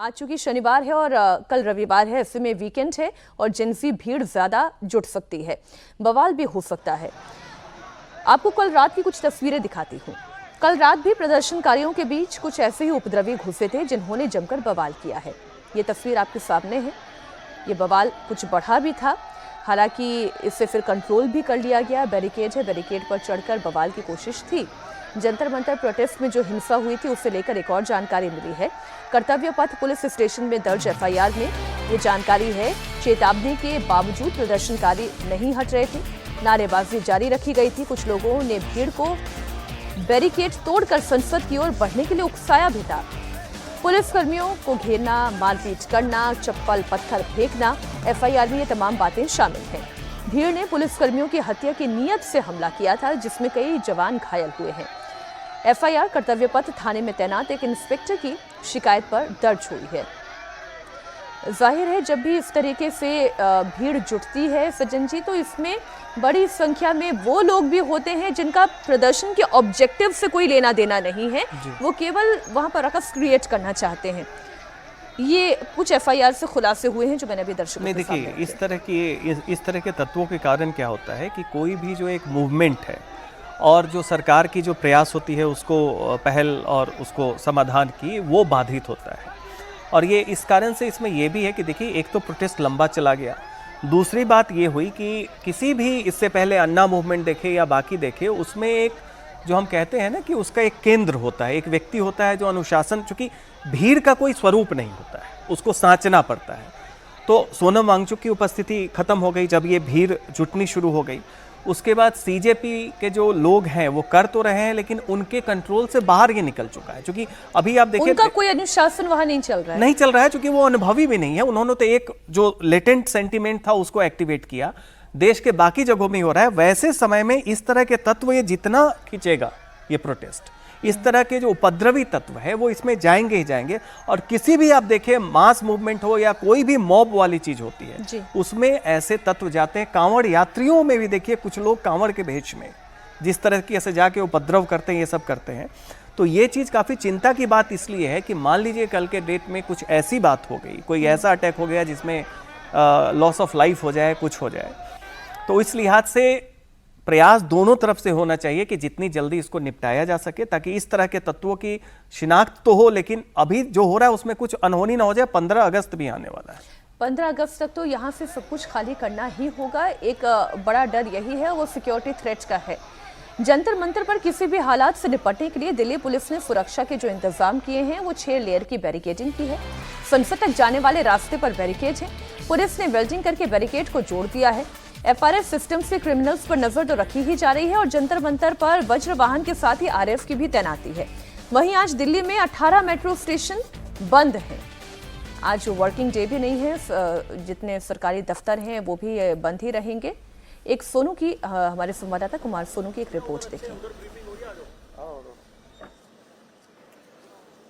आज चूंकि शनिवार है और कल रविवार है, ऐसे में वीकेंड है और जिनसी भीड़ ज्यादा जुट सकती है, बवाल भी हो सकता है। आपको कल रात की कुछ तस्वीरें दिखाती हूँ। कल रात भी प्रदर्शनकारियों के बीच कुछ ऐसे ही उपद्रवी घुसे थे जिन्होंने जमकर बवाल किया है। ये तस्वीर आपके सामने है। ये बवाल कुछ बढ़ा भी था, हालांकि इससे फिर कंट्रोल भी कर लिया गया। बैरिकेड है, बैरिकेड पर चढ़कर बवाल की कोशिश थी। जंतर मंतर प्रोटेस्ट में जो हिंसा हुई थी उसे लेकर एक और जानकारी मिली है। कर्तव्य पथ पुलिस स्टेशन में दर्ज एफआईआर में ये जानकारी है। चेतावनी के बावजूद प्रदर्शनकारी नहीं हट रहे थे, नारेबाजी जारी रखी गई थी। कुछ लोगों ने भीड़ को बैरिकेड तोड़कर संसद की ओर बढ़ने के लिए उकसाया भी था। पुलिसकर्मियों को घेरना, मारपीट करना, चप्पल पत्थर फेंकना, एफआईआर में ये तमाम बातें शामिल हैं। भीड़ ने पुलिसकर्मियों की हत्या की नीयत से हमला किया था, जिसमें कई जवान घायल हुए हैं। एफआईआर कर्तव्य पथ थाने में तैनात एक इंस्पेक्टर की शिकायत पर दर्ज हुई है। जाहिर है, जब भी इस तरीके से भीड़ जुटती है सज्जन जी, तो इसमें बड़ी संख्या में वो लोग भी होते हैं जिनका प्रदर्शन के ऑब्जेक्टिव से कोई लेना देना नहीं है, वो केवल वहां पर रकस क्रिएट करना चाहते हैं। ये कुछ एफआईआर से खुलासे हुए हैं जो मैंने अभी दर्शकों नहीं, देखिए इस तरह के तत्वों के कारण क्या होता है कि कोई भी जो एक मूवमेंट है और जो सरकार की जो प्रयास होती है उसको पहल और उसको समाधान की, वो बाधित होता है। और ये इस कारण से इसमें ये भी है कि देखिए, एक तो प्रोटेस्ट लंबा चला गया, दूसरी बात ये हुई कि किसी भी इससे पहले अन्ना मूवमेंट देखे या बाकी देखे, उसमें एक जो हम कहते हैं ना कि उसका एक केंद्र होता है, एक व्यक्ति होता है जो अनुशासन, चूंकि भीड़ का कोई स्वरूप नहीं होता है, उसको सांचना पड़ता है। तो सोनम वांगचुक की उपस्थिति खत्म हो गई जब ये भीड़ जुटनी शुरू हो गई। उसके बाद सीजेपी के जो लोग हैं वो कर तो रहे हैं, लेकिन उनके कंट्रोल से बाहर ये निकल चुका है। क्योंकि अभी आप देखिए, उनका कोई अनुशासन वहां नहीं चल रहा है, क्योंकि वो अनुभवी भी नहीं है। उन्होंने तो एक जो लेटेंट सेंटिमेंट था उसको एक्टिवेट किया, देश के बाकी जगहों में हो रहा है। वैसे समय में इस तरह के तत्व ये जितना खींचेगा ये प्रोटेस्ट, इस तरह के जो उपद्रवी तत्व है वो इसमें जाएंगे ही जाएंगे। और किसी भी आप देखें मास मूवमेंट हो या कोई भी मॉब वाली चीज होती है, उसमें ऐसे तत्व जाते हैं। कांवड़ यात्रियों में भी देखिए, कुछ लोग कांवड़ के भेष में जिस तरह की ऐसे जाके उपद्रव करते हैं, ये सब करते हैं। तो ये चीज काफी चिंता की बात इसलिए है कि मान लीजिए कल के डेट में कुछ ऐसी बात हो गई, कोई ऐसा अटैक हो गया जिसमें लॉस ऑफ लाइफ हो जाए, कुछ हो जाए, तो इस लिहाज से प्रयास दोनों तरफ से होना चाहिए कि जितनी जल्दी इसको निपटाया जा सके, ताकि इस तरह के तत्वों की शिनाख्त तो हो, लेकिन अभी जो हो रहा है उसमें कुछ अनहोनी ना हो जाए। 15 अगस्त भी आने वाला है। 15 अगस्त तक तो यहाँ से सब कुछ खाली करना ही होगा। एक बड़ा डर यही है, वो सिक्योरिटी थ्रेट्स का है। जंतर मंतर पर किसी भी हालात से निपटने के लिए दिल्ली पुलिस ने सुरक्षा के जो इंतजाम किए हैं वो 6 लेयर की बैरिकेडिंग की है। संसद तक जाने वाले रास्ते पर बैरिकेड है। पुलिस ने वेल्डिंग करके बैरिकेड को जोड़ दिया है। एफआरएस सिस्टम से क्रिमिनल्स पर नजर तो रखी ही जा रही है और जंतर मंतर पर वज्र वाहन के साथ ही आरएफ की भी तैनाती है। वहीं आज दिल्ली में 18 मेट्रो स्टेशन बंद हैं। आज वर्किंग डे भी नहीं है, जितने सरकारी दफ्तर हैं वो भी बंद ही रहेंगे। एक सोनू की, हमारे संवाददाता कुमार सोनू की एक रिपोर्ट देखें।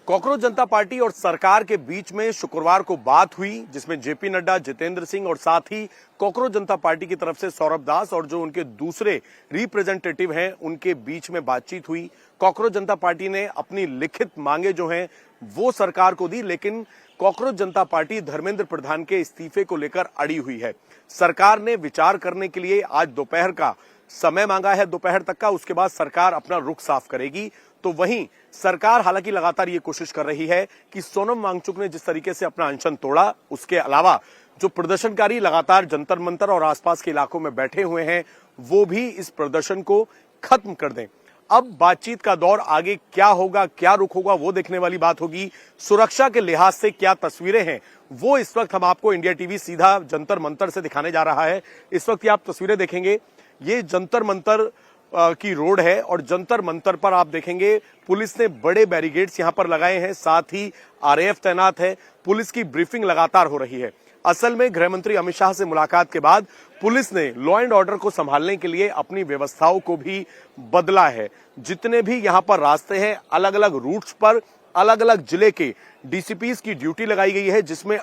कॉकरोच जनता पार्टी और सरकार के बीच में शुक्रवार को बात हुई, जिसमें जेपी नड्डा, जितेंद्र सिंह और साथ ही कॉकरोच जनता पार्टी की तरफ से सौरभ दास और जो उनके दूसरे रिप्रेजेंटेटिव हैं उनके बीच में बातचीत हुई। कॉकरोच जनता पार्टी ने अपनी लिखित मांगे जो हैं वो सरकार को दी, लेकिन कॉकरोच जनता पार्टी धर्मेंद्र प्रधान के इस्तीफे को लेकर अड़ी हुई है। सरकार ने विचार करने के लिए आज दोपहर का समय मांगा है, दोपहर तक का। उसके बाद सरकार अपना रुख साफ करेगी। तो वहीं सरकार हालांकि लगातार ये कोशिश कर रही है कि सोनम वांगचुक ने जिस तरीके से अपना अनशन तोड़ा, उसके अलावा जो प्रदर्शनकारी लगातार जंतर मंतर और आसपास के इलाकों में बैठे हुए हैं वो भी इस प्रदर्शन को खत्म कर दें। अब बातचीत का दौर आगे क्या होगा, क्या रुख होगा, वो देखने वाली बात होगी। सुरक्षा के लिहाज से क्या तस्वीरें हैं वो इस वक्त हम आपको इंडिया टीवी सीधा जंतर मंतर से दिखाने जा रहा है। इस वक्त ये आप तस्वीरें देखेंगे, ये जंतर मंतर की रोड है और जंतर मंतर पर आप देखेंगे पुलिस ने बड़े बैरिकेड्स यहां पर लगाए हैं, साथ ही आरएएफ तैनात है। पुलिस की ब्रीफिंग लगातार हो रही है। असल में गृह मंत्री अमित शाह से मुलाकात के बाद पुलिस ने लॉ एंड ऑर्डर को संभालने के लिए अपनी व्यवस्थाओं को भी बदला है। जितने भी यहां पर रास्ते हैं, अलग अलग रूट्स पर अलग अलग जिले के डीसीपीज की ड्यूटी लगाई गई है, जिसमें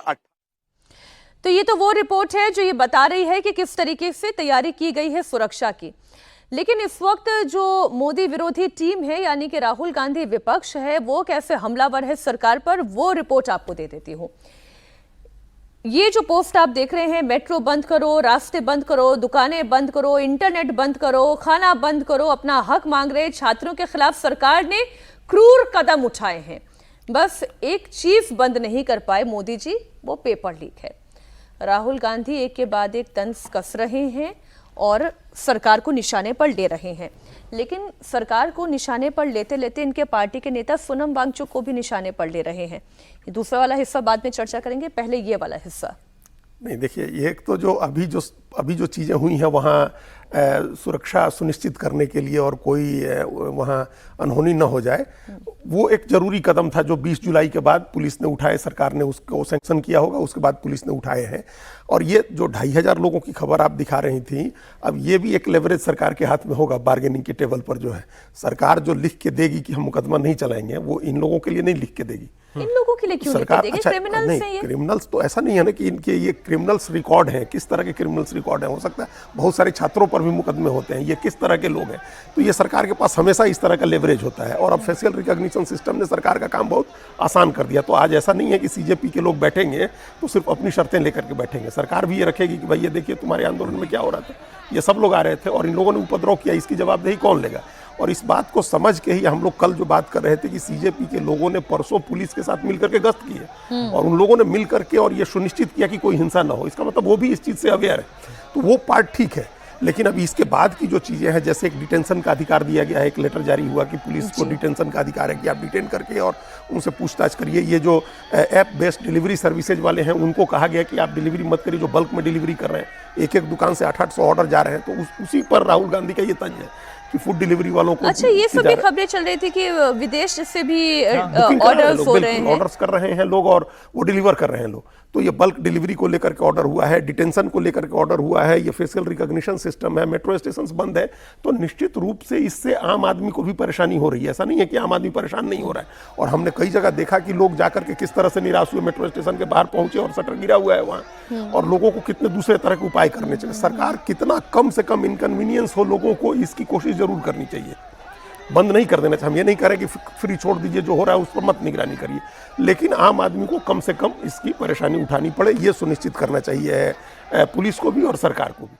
तो ये तो वो रिपोर्ट है जो ये बता रही है कि किस तरीके से तैयारी की गई है सुरक्षा की। लेकिन इस वक्त जो मोदी विरोधी टीम है यानी कि राहुल गांधी विपक्ष है, वो कैसे हमलावर है सरकार पर, वो रिपोर्ट आपको दे देती हूं। ये जो पोस्ट आप देख रहे हैं, मेट्रो बंद करो, रास्ते बंद करो, दुकानें बंद करो, इंटरनेट बंद करो, खाना बंद करो, अपना हक मांग रहे छात्रों के खिलाफ सरकार ने क्रूर कदम उठाए हैं। बस एक चीज बंद नहीं कर पाए मोदी जी, वो पेपर लीक है। राहुल गांधी एक के बाद एक तंज कस रहे हैं और सरकार को निशाने पर ले रहे हैं, लेकिन सरकार को निशाने पर लेते लेते इनके पार्टी के नेता सोनम वांगचुक को भी निशाने पर ले रहे हैं। ये दूसरा वाला हिस्सा बाद में चर्चा करेंगे, पहले ये वाला हिस्सा। नहीं, देखिए, ये तो जो अभी जो चीज़ें हुई हैं वहाँ सुरक्षा सुनिश्चित करने के लिए और कोई वहाँ अनहोनी न हो जाए, वो एक जरूरी कदम था जो 20 जुलाई के बाद पुलिस ने उठाए, सरकार ने उसको सैंक्शन किया होगा, उसके बाद पुलिस ने उठाए हैं। और ये जो 2500 लोगों की खबर आप दिखा रही थी, अब ये भी एक लेवरेज सरकार के हाथ में होगा बार्गेनिंग के टेबल पर। जो है सरकार जो लिख के देगी कि हम मुकदमा नहीं चलाएंगे, वो इन लोगों के लिए नहीं लिख के देगी। इन लोगों के लिए क्यों लिख के देगी? क्रिमिनल्स हैं ये। क्रिमिनल्स तो ऐसा नहीं है ना कि इनके ये क्रिमिनल्स रिकॉर्ड हैं। किस तरह के क्रिमिनल्स रिकॉर्ड हैं? हो सकता है बहुत सारे छात्रों पर भी मुकदमे होते हैं। ये किस तरह के लोग हैं? तो ये सरकार के पास हमेशा इस तरह का लेवरेज होता है। और अब फेशियल रिकॉग्निशन सिस्टम ने सरकार का काम बहुत आसान कर दिया। तो आज ऐसा नहीं है कि सीजेपी के लोग बैठेंगे तो सिर्फ अपनी शर्तें लेकर के बैठेंगे। सरकार भी ये रखेगी कि भाई ये देखिए तुम्हारे आंदोलन में क्या हो रहा था, ये सब लोग आ रहे थे और इन लोगों ने उपद्रव किया, इसकी जवाबदेही कौन लेगा? और इस बात को समझ के ही हम लोग कल जो बात कर रहे थे कि सीजेपी के लोगों ने परसों पुलिस के साथ मिलकर के गश्त की है और उन लोगों ने मिलकर के और ये सुनिश्चित किया कि कोई हिंसा ना हो। इसका मतलब वो भी इस चीज़ से अवेयर है, तो वो पार्ट ठीक है। लेकिन अभी इसके बाद की जो चीज़ें हैं, जैसे एक डिटेंशन का अधिकार दिया गया है, एक लेटर जारी हुआ कि पुलिस को डिटेंशन का अधिकार है कि आप डिटेन करके और उनसे पूछताछ करिए। ये जो ऐप बेस्ड डिलीवरी सर्विसेज वाले हैं, उनको कहा गया कि आप डिलीवरी मत करिए, जो बल्क में डिलीवरी कर रहे हैं, एक एक दुकान से 800-800 ऑर्डर जा रहे हैं। तो उसी पर राहुल गांधी का ये तंज है कि फूड डिलीवरी वालों को। अच्छा, ये सभी खबरें चल रही थी कि विदेश से भी ऑर्डर्स हो रहे हैं, ऑर्डर्स कर रहे हैं लोग और वो डिलीवर कर रहे हैं लोग। तो ये बल्क डिलीवरी को लेकर के ऑर्डर हुआ है, डिटेंशन को लेकर के ऑर्डर हुआ है, ये फेशियल रिकॉग्निशन सिस्टम है, मेट्रो स्टेशन बंद है। तो निश्चित रूप से इससे आम आदमी को भी परेशानी हो रही है। ऐसा नहीं है कि आम आदमी परेशान नहीं हो रहा है। और हमने कई जगह देखा कि लोग जाकर के किस तरह से निराश हुए, मेट्रो स्टेशन के बाहर पहुंचे और शटर गिरा हुआ है वहाँ, और लोगों को कितने दूसरे तरह के उपाय करने चाहिए। सरकार कितना कम से कम इनकन्वीनियंस हो लोगों को, इसकी कोशिश जरूर करनी चाहिए। बंद नहीं कर देना चाहिए। हम ये नहीं कह रहे कि फ्री छोड़ दीजिए, जो हो रहा है उस पर मत निगरानी करिए, लेकिन आम आदमी को कम से कम इसकी परेशानी उठानी पड़े, ये सुनिश्चित करना चाहिए पुलिस को भी और सरकार को भी।